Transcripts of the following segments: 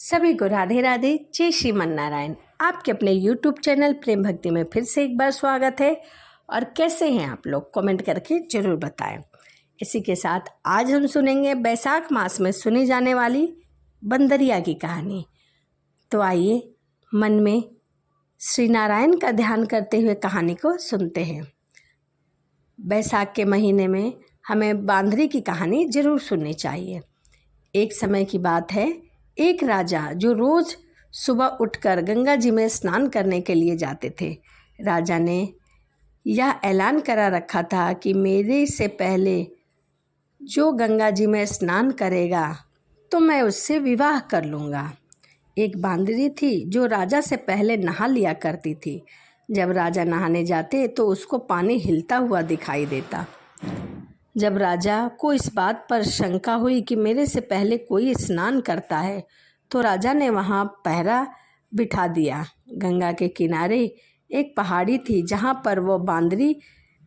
सभी को राधे राधे, जय श्रीमन नारायण। आपके अपने YouTube चैनल प्रेम भक्ति में फिर से एक बार स्वागत है। और कैसे हैं आप लोग, कमेंट करके ज़रूर बताएं। इसी के साथ आज हम सुनेंगे बैसाख मास में सुनी जाने वाली बंदरिया की कहानी। तो आइए मन में श्री नारायण का ध्यान करते हुए कहानी को सुनते हैं। बैसाख के महीने में हमें बांदरी की कहानी ज़रूर सुननी चाहिए। एक समय की बात है, एक राजा जो रोज़ सुबह उठकर गंगा जी में स्नान करने के लिए जाते थे। राजा ने यह ऐलान करा रखा था कि मेरे से पहले जो गंगा जी में स्नान करेगा तो मैं उससे विवाह कर लूँगा। एक बांदरी थी जो राजा से पहले नहा लिया करती थी। जब राजा नहाने जाते तो उसको पानी हिलता हुआ दिखाई देता। जब राजा को इस बात पर शंका हुई कि मेरे से पहले कोई स्नान करता है, तो राजा ने वहाँ पहरा बिठा दिया। गंगा के किनारे एक पहाड़ी थी जहाँ पर वो बांदरी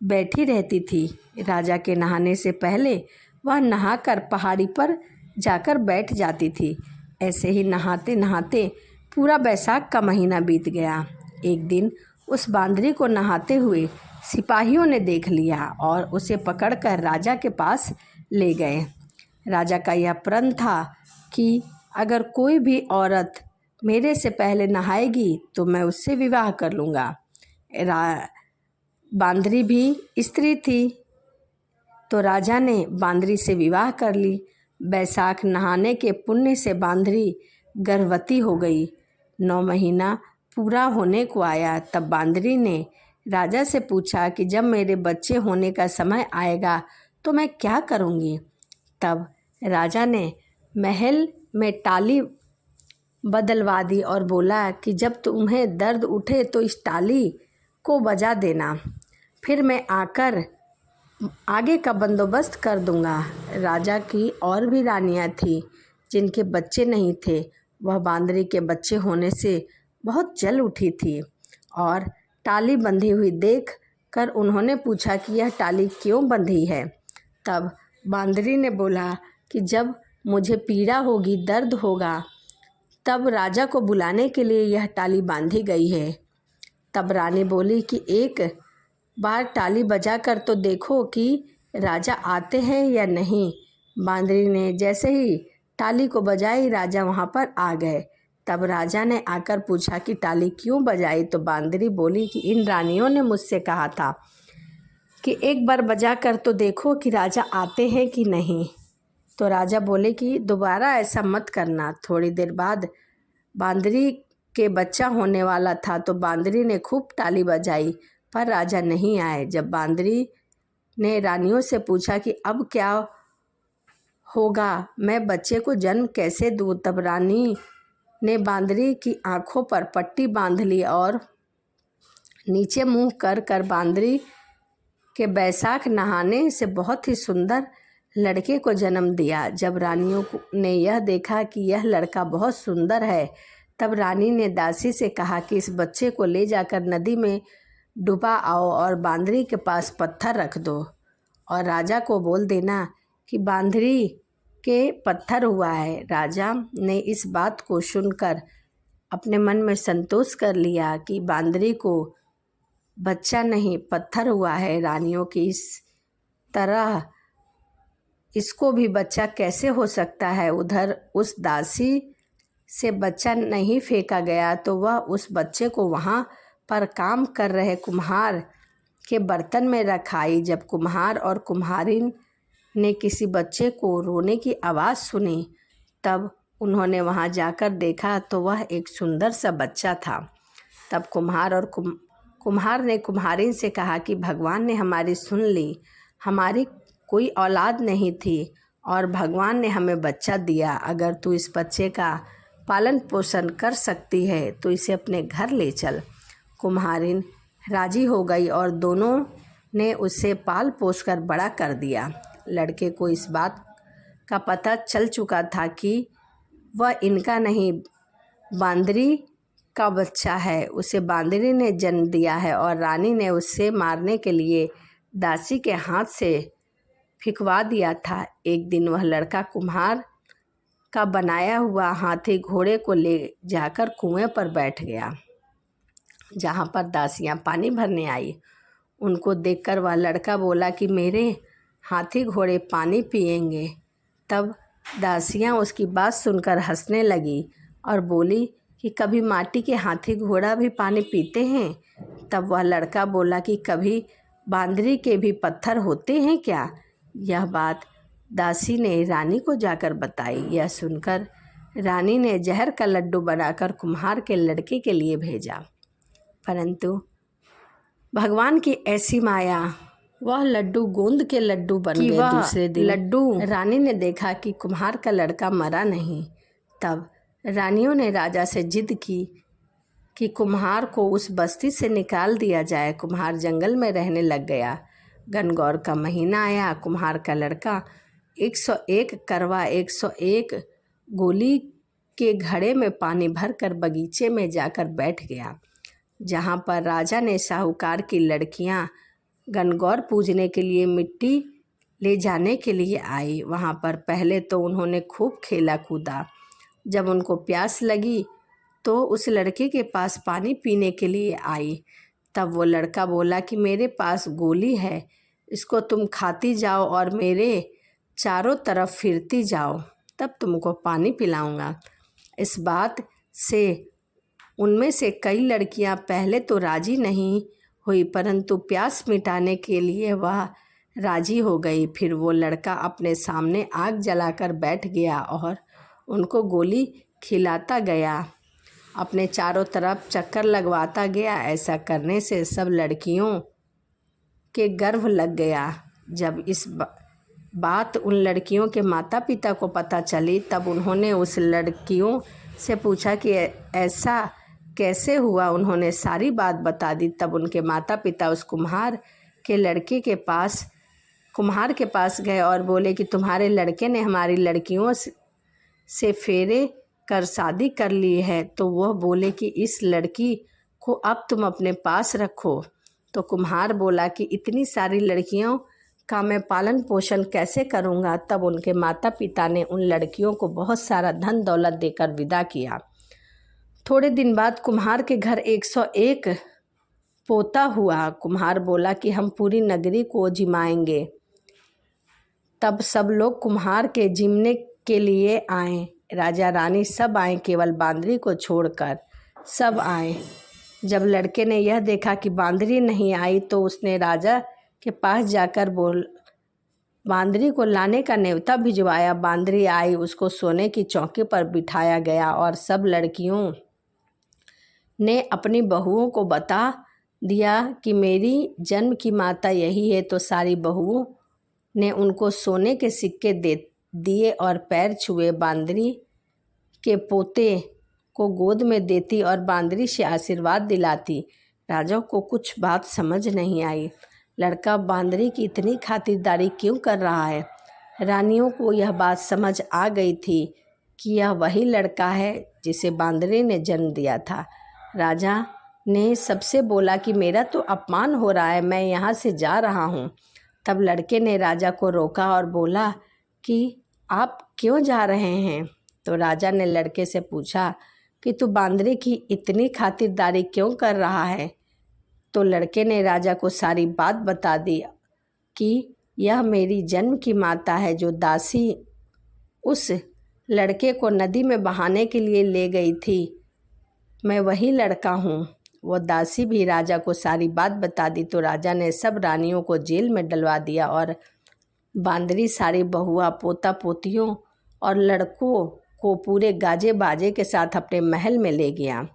बैठी रहती थी। राजा के नहाने से पहले वह नहाकर पहाड़ी पर जाकर बैठ जाती थी। ऐसे ही नहाते नहाते पूरा बैसाख का महीना बीत गया। एक दिन उस बांदरी को नहाते हुए सिपाहियों ने देख लिया और उसे पकड़कर राजा के पास ले गए। राजा का यह प्रण था कि अगर कोई भी औरत मेरे से पहले नहाएगी तो मैं उससे विवाह कर लूँगा। बांदरी भी स्त्री थी, तो राजा ने बांदरी से विवाह कर ली। बैसाख नहाने के पुण्य से बांदरी गर्भवती हो गई। 9 महीना पूरा होने को आया तब बांदरी ने राजा से पूछा कि जब मेरे बच्चे होने का समय आएगा तो मैं क्या करूँगी। तब राजा ने महल में टाली बदलवा दी और बोला कि जब तुम्हें दर्द उठे तो इस टाली को बजा देना, फिर मैं आकर आगे का बंदोबस्त कर दूंगा। राजा की और भी रानियां थीं जिनके बच्चे नहीं थे। वह बांदरी के बच्चे होने से बहुत जल उठी थी और टाली बंधी हुई देख कर उन्होंने पूछा कि यह टाली क्यों बंधी है। तब बांदरी ने बोला कि जब मुझे पीड़ा होगी, दर्द होगा, तब राजा को बुलाने के लिए यह टाली बांधी गई है। तब रानी बोली कि एक बार टाली बजा कर तो देखो कि राजा आते हैं या नहीं। बांदरी ने जैसे ही टाली को बजाई, राजा वहाँ पर आ गए। तब राजा ने आकर पूछा कि टाली क्यों बजाई, तो बांदरी बोली कि इन रानियों ने मुझसे कहा था कि एक बार बजा कर तो देखो कि राजा आते हैं कि नहीं। तो राजा बोले कि दोबारा ऐसा मत करना। थोड़ी देर बाद बांदरी के बच्चा होने वाला था, तो बांदरी ने खूब टाली बजाई पर राजा नहीं आए। जब बांदरी ने रानियों से पूछा कि अब क्या होगा, मैं बच्चे को जन्म कैसे दूँ, तब रानी ने बांदरी की आंखों पर पट्टी बांध ली और नीचे मुंह कर कर बांदरी के बैसाख नहाने से बहुत ही सुंदर लड़के को जन्म दिया। जब रानियों ने यह देखा कि यह लड़का बहुत सुंदर है, तब रानी ने दासी से कहा कि इस बच्चे को ले जाकर नदी में डुबा आओ और बांदरी के पास पत्थर रख दो और राजा को बोल देना कि बांदरी के पत्थर हुआ है। राजा ने इस बात को सुनकर अपने मन में संतोष कर लिया कि बांदरी को बच्चा नहीं पत्थर हुआ है। रानियों की इस तरह इसको भी बच्चा कैसे हो सकता है। उधर उस दासी से बच्चा नहीं फेंका गया तो वह उस बच्चे को वहाँ पर काम कर रहे कुम्हार के बर्तन में रखाई। जब कुम्हार और कुम्हारिन ने किसी बच्चे को रोने की आवाज़ सुनी, तब उन्होंने वहाँ जाकर देखा तो वह एक सुंदर सा बच्चा था। तब कुम्हार ने कुम्हारिन से कहा कि भगवान ने हमारी सुन ली। हमारी कोई औलाद नहीं थी और भगवान ने हमें बच्चा दिया। अगर तू इस बच्चे का पालन पोषण कर सकती है तो इसे अपने घर ले चल। कुम्हारिन राजी हो गई और दोनों ने उसे पाल पोस कर बड़ा कर दिया। लड़के को इस बात का पता चल चुका था कि वह इनका नहीं, बांदरी का बच्चा है। उसे बांदरी ने जन्म दिया है और रानी ने उसे मारने के लिए दासी के हाथ से फिकवा दिया था। एक दिन वह लड़का कुम्हार का बनाया हुआ हाथी घोड़े को ले जाकर कुएं पर बैठ गया, जहाँ पर दासियाँ पानी भरने आई। उनको देखकर वह लड़का बोला कि मेरे हाथी घोड़े पानी पिएंगे। तब दासियाँ उसकी बात सुनकर हंसने लगी और बोली कि कभी माटी के हाथी घोड़ा भी पानी पीते हैं? तब वह लड़का बोला कि कभी बांदरी के भी पत्थर होते हैं क्या? यह बात दासी ने रानी को जाकर बताई। यह सुनकर रानी ने जहर का लड्डू बनाकर कुम्हार के लड़के के लिए भेजा, परंतु भगवान की ऐसी माया, वह लड्डू गोंद के लड्डू बन गए। दूसरे दिन लड्डू रानी ने देखा कि कुम्हार का लड़का मरा नहीं। तब रानियों ने राजा से जिद की कि कुम्हार को उस बस्ती से निकाल दिया जाए। कुम्हार जंगल में रहने लग गया। गणगौर का महीना आया। कुम्हार का लड़का 101 करवा 101 गोली के घड़े में पानी भरकर बगीचे में जाकर बैठ गया, जहाँ पर राजा ने साहूकार की लड़कियाँ गणगौर पूजने के लिए मिट्टी ले जाने के लिए आई। वहाँ पर पहले तो उन्होंने खूब खेला कूदा। जब उनको प्यास लगी तो उस लड़के के पास पानी पीने के लिए आई। तब वो लड़का बोला कि मेरे पास गोली है, इसको तुम खाती जाओ और मेरे चारों तरफ फिरती जाओ, तब तुमको पानी पिलाऊंगा। इस बात से उनमें से कई लड़कियां पहले तो राजी नहीं हुई, परंतु प्यास मिटाने के लिए वह राजी हो गई। फिर वो लड़का अपने सामने आग जलाकर बैठ गया और उनको गोली खिलाता गया, अपने चारों तरफ चक्कर लगवाता गया। ऐसा करने से सब लड़कियों के गर्भ लग गया। जब इस बात उन लड़कियों के माता पिता को पता चली, तब उन्होंने उस लड़कियों से पूछा कि ऐसा कैसे हुआ। उन्होंने सारी बात बता दी। तब उनके माता पिता उस कुम्हार के पास गए और बोले कि तुम्हारे लड़के ने हमारी लड़कियों से फेरे कर शादी कर ली है। तो वह बोले कि इस लड़की को अब तुम अपने पास रखो। तो कुम्हार बोला कि इतनी सारी लड़कियों का मैं पालन पोषण कैसे करूँगा। तब उनके माता पिता ने उन लड़कियों को बहुत सारा धन दौलत देकर विदा किया। थोड़े दिन बाद कुम्हार के घर 101 पोता हुआ। कुम्हार बोला कि हम पूरी नगरी को जिमाएंगे। तब सब लोग कुम्हार के जिमने के लिए आए। राजा रानी सब आए, केवल बांदरी को छोड़कर सब आए। जब लड़के ने यह देखा कि बांदरी नहीं आई, तो उसने राजा के पास जाकर बांदरी को लाने का न्योता भिजवाया। बांदरी आई, उसको सोने की चौकी पर बिठाया गया और सब लड़कियों ने अपनी बहुओं को बता दिया कि मेरी जन्म की माता यही है। तो सारी बहुओं ने उनको सोने के सिक्के दिए और पैर छुए, बांदरी के पोते को गोद में देती और बांदरी से आशीर्वाद दिलाती। राजा को कुछ बात समझ नहीं आई। लड़का बांदरी की इतनी खातिरदारी क्यों कर रहा है? रानियों को यह बात समझ आ गई थी कि यह वही लड़का है जिसे बांदरी ने जन्म दिया था। राजा ने सबसे बोला कि मेरा तो अपमान हो रहा है, मैं यहाँ से जा रहा हूँ। तब लड़के ने राजा को रोका और बोला कि आप क्यों जा रहे हैं? तो राजा ने लड़के से पूछा कि तू बांदरी की इतनी खातिरदारी क्यों कर रहा है? तो लड़के ने राजा को सारी बात बता दी कि यह मेरी जन्म की माता है, जो दासी उस लड़के को नदी में बहाने के लिए ले गई थी, मैं वही लड़का हूँ। वो दासी भी राजा को सारी बात बता दी। तो राजा ने सब रानियों को जेल में डलवा दिया और बांदरी सारी बहुआ, पोता पोतियों और लड़कों को पूरे गाजे बाजे के साथ अपने महल में ले गया।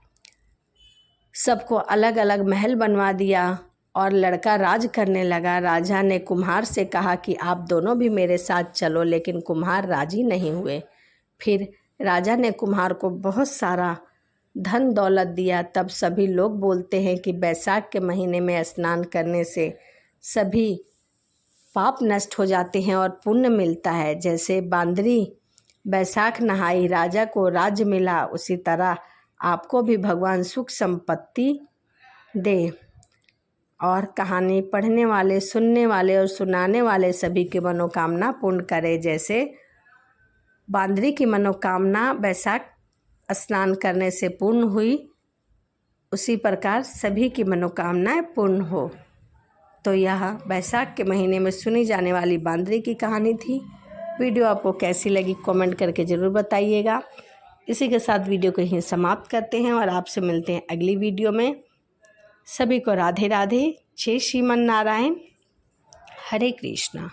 सबको अलग अलग महल बनवा दिया और लड़का राज करने लगा। राजा ने कुम्हार से कहा कि आप दोनों भी मेरे साथ चलो, लेकिन कुम्हार राजी नहीं हुए। फिर राजा ने कुम्हार को बहुत सारा धन दौलत दिया। तब सभी लोग बोलते हैं कि बैसाख के महीने में स्नान करने से सभी पाप नष्ट हो जाते हैं और पुण्य मिलता है। जैसे बांदरी बैसाख नहाई, राजा को राज्य मिला, उसी तरह आपको भी भगवान सुख संपत्ति दे और कहानी पढ़ने वाले, सुनने वाले और सुनाने वाले सभी की मनोकामना पूर्ण करे। जैसे बांदरी की मनोकामना बैसाख स्नान करने से पूर्ण हुई, उसी प्रकार सभी की मनोकामनाएं पूर्ण हो। तो यह बैसाख के महीने में सुनी जाने वाली बांदरी की कहानी थी। वीडियो आपको कैसी लगी कमेंट करके ज़रूर बताइएगा। इसी के साथ वीडियो को यहीं समाप्त करते हैं और आपसे मिलते हैं अगली वीडियो में। सभी को राधे राधे। जय श्रीमन नारायण। हरे कृष्णा।